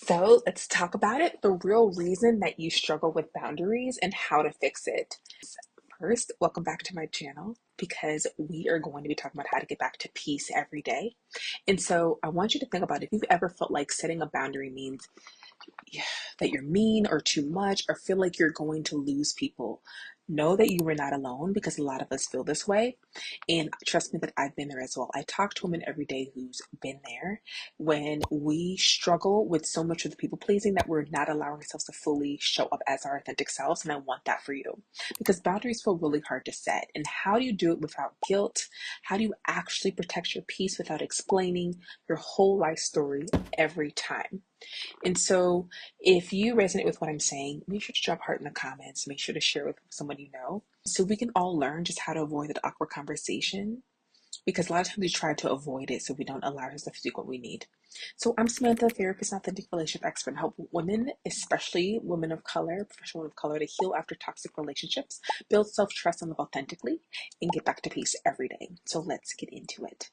So let's talk about it. The real reason that you struggle with boundaries and how to fix it. First, welcome back to my channel because we are going to be talking about how to get back to peace every day. And so I want you to think about if you've ever felt like setting a boundary means that you're mean or too much or feel like you're going to lose people. Know that you were not alone because a lot of us feel this way. And trust me that I've been there as well. I talk to women every day who's been there when we struggle with so much of the people pleasing that we're not allowing ourselves to fully show up as our authentic selves. And I want that for you because boundaries feel really hard to set. And how do you do it without guilt? How do you actually protect your peace without explaining your whole life story every time? And so if you resonate with what I'm saying, make sure to drop heart in the comments. Make sure to share with someone you know so we can all learn just how to avoid that awkward conversation because a lot of times we try to avoid it so we don't allow ourselves to do what we need. So I'm Samantha, therapist and authentic relationship expert, and help women, especially women of color, professional women of color, to heal after toxic relationships, build self-trust and live authentically, and get back to peace every day. So let's get into it.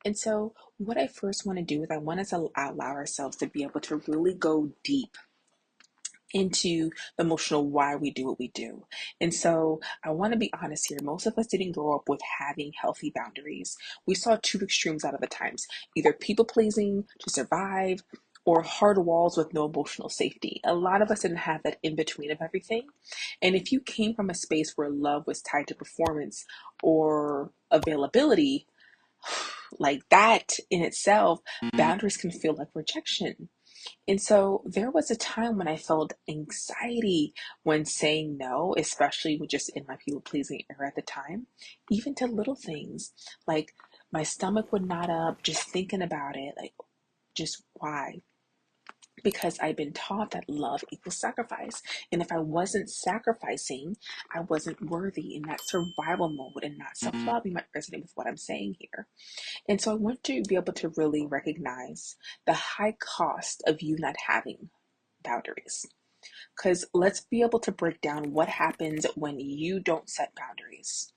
And so what I first want to do is I want us to allow ourselves to be able to really go deep into the emotional why we do what we do. And so I want to be honest here. Most of us didn't grow up with having healthy boundaries. We saw two extremes out of the times, either people pleasing to survive or hard walls with no emotional safety. A lot of us didn't have that in between of everything. And if you came from a space where love was tied to performance or availability, like that in itself, boundaries can feel like rejection. And so there was a time when I felt anxiety when saying no, especially with just in my people pleasing era at the time, even to little things like my stomach would knot up just thinking about it. Like, just why? Because I've been taught that love equals sacrifice. And if I wasn't sacrificing, I wasn't worthy in that survival mode and not self love. You might resonate with what I'm saying here. And so I want you to be able to really recognize the high cost of you not having boundaries. Because let's be able to break down what happens when you don't set boundaries.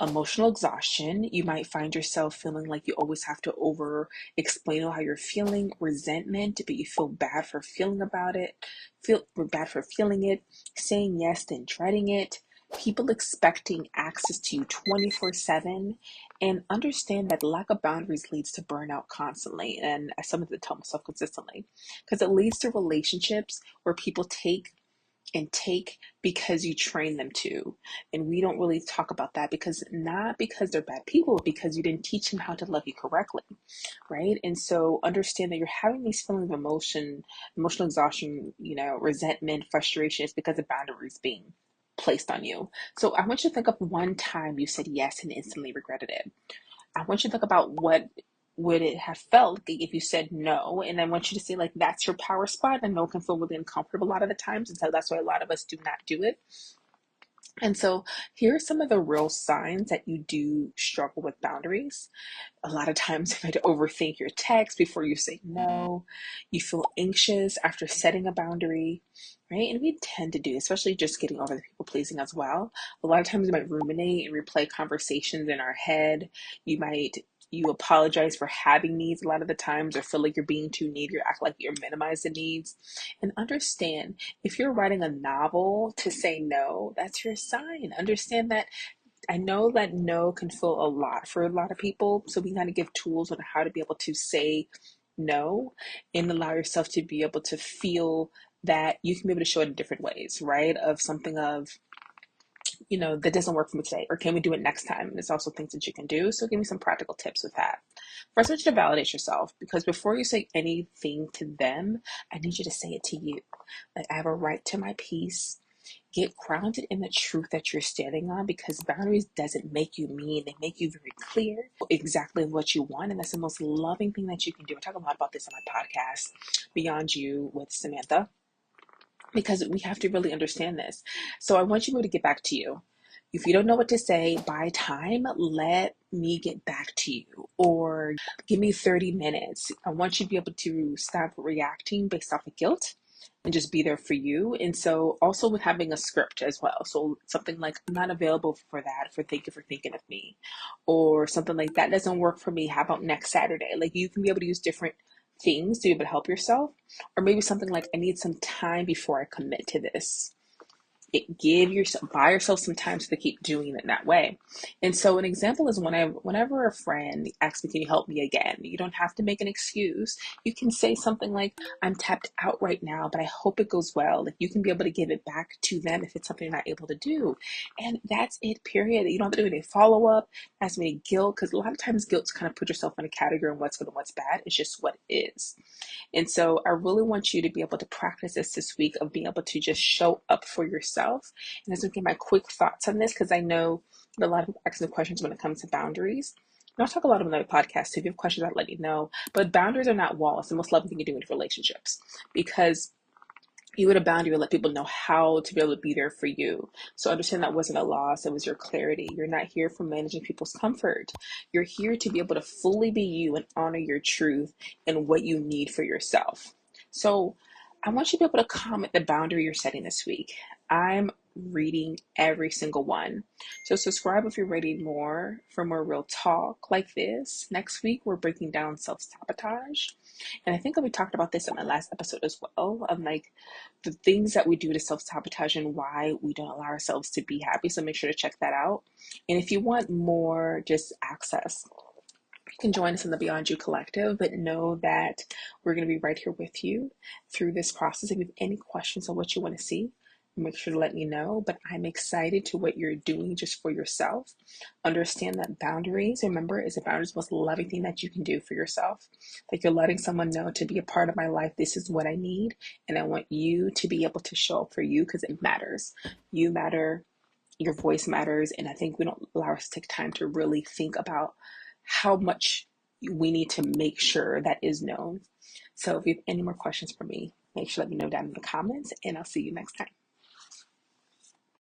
Emotional exhaustion. You might find yourself feeling like you always have to over explain how you're feeling. Resentment, but you feel bad for feeling about it, feel bad for feeling it, saying yes then dreading it, people expecting access to you 24/7, and understand that lack of boundaries leads to burnout constantly. And as something to tell myself consistently, because it leads to relationships where people take because you train them to. And we don't really talk about that because not because they're bad people, but because you didn't teach them how to love you correctly, right? And so understand that you're having these feelings of emotional exhaustion, resentment, frustration is because the boundaries being placed on you. So I want you to think of one time you said yes and instantly regretted it. I want you to think about what would it have felt if you said no, and I want you to say like that's your power spot, and no can feel really uncomfortable a lot of the times, and so that's why a lot of us do not do it. And so here are some of the real signs that you do struggle with boundaries. A lot of times you might overthink your text before you say no. You feel anxious after setting a boundary, right? And we tend to do, especially just getting over the people pleasing as well. A lot of times we might ruminate and replay conversations in our head. You apologize for having needs a lot of the times or feel like you're being too needy or act like you're minimizing needs. And understand, if you're writing a novel to say no, that's your sign. Understand that I know that no can feel a lot for a lot of people. So we got to give tools on how to be able to say no and allow yourself to be able to feel that you can be able to show it in different ways, right? Of something of, that doesn't work for me today, or can we do it next time? And there's also things that you can do. So give me some practical tips with that. First, I want you to validate yourself because before you say anything to them, I need you to say it to you. Like, I have a right to my peace. Get grounded in the truth that you're standing on because boundaries doesn't make you mean. They make you very clear exactly what you want. And that's the most loving thing that you can do. I talk a lot about this on my podcast, Beyond You with Samantha, because we have to really understand this. So I want you to get back to you. If you don't know what to say, buy time, let me get back to you, or give me 30 minutes. I want you to be able to stop reacting based off of guilt and just be there for you. And so also with having a script as well. So something like, I'm not available for that, for thank you for thinking of me, or something like that doesn't work for me. How about next Saturday? Like, you can be able to use different things to be able to help yourself, or maybe something like, I need some time before I commit to this. Buy yourself some time to keep doing it that way. And so an example is whenever a friend asks me, can you help me again? You don't have to make an excuse. You can say something like, I'm tapped out right now, but I hope it goes well. Like, you can be able to give it back to them if it's something you're not able to do. And that's it, period. You don't have to do any follow up, has to be any guilt, because a lot of times guilt kind of put yourself in a category of what's good and what's bad. It's just what it is. And so I really want you to be able to practice this week of being able to just show up for yourself. And as we get my quick thoughts on this, because I know that a lot of people ask me questions when it comes to boundaries. And I'll talk a lot about the podcast. So if you have questions, I'll let you know. But boundaries are not walls. The most loving thing you do in relationships, because you would a boundary, let people know how to be able to be there for you. So understand that wasn't a loss, it was your clarity. You're not here for managing people's comfort. You're here to be able to fully be you and honor your truth and what you need for yourself. So I want you to be able to comment the boundary you're setting this week. I'm reading every single one. So subscribe if you're ready for more real talk like this. Next week, we're breaking down self-sabotage. And I think that we talked about this in my last episode as well, of like the things that we do to self-sabotage and why we don't allow ourselves to be happy. So make sure to check that out. And if you want more just access, you can join us in the Beyond You Collective, but know that we're going to be right here with you through this process. If you have any questions on what you want to see, make sure to let me know. But I'm excited to what you're doing just for yourself. Understand that boundaries, remember, is the most loving thing that you can do for yourself. Like, you're letting someone know, to be a part of my life, this is what I need. And I want you to be able to show up for you, because it matters. You matter. Your voice matters. And I think we don't allow us to take time to really think about how much we need to make sure that is known. So if you have any more questions for me, make sure to let me know down in the comments, and I'll see you next time.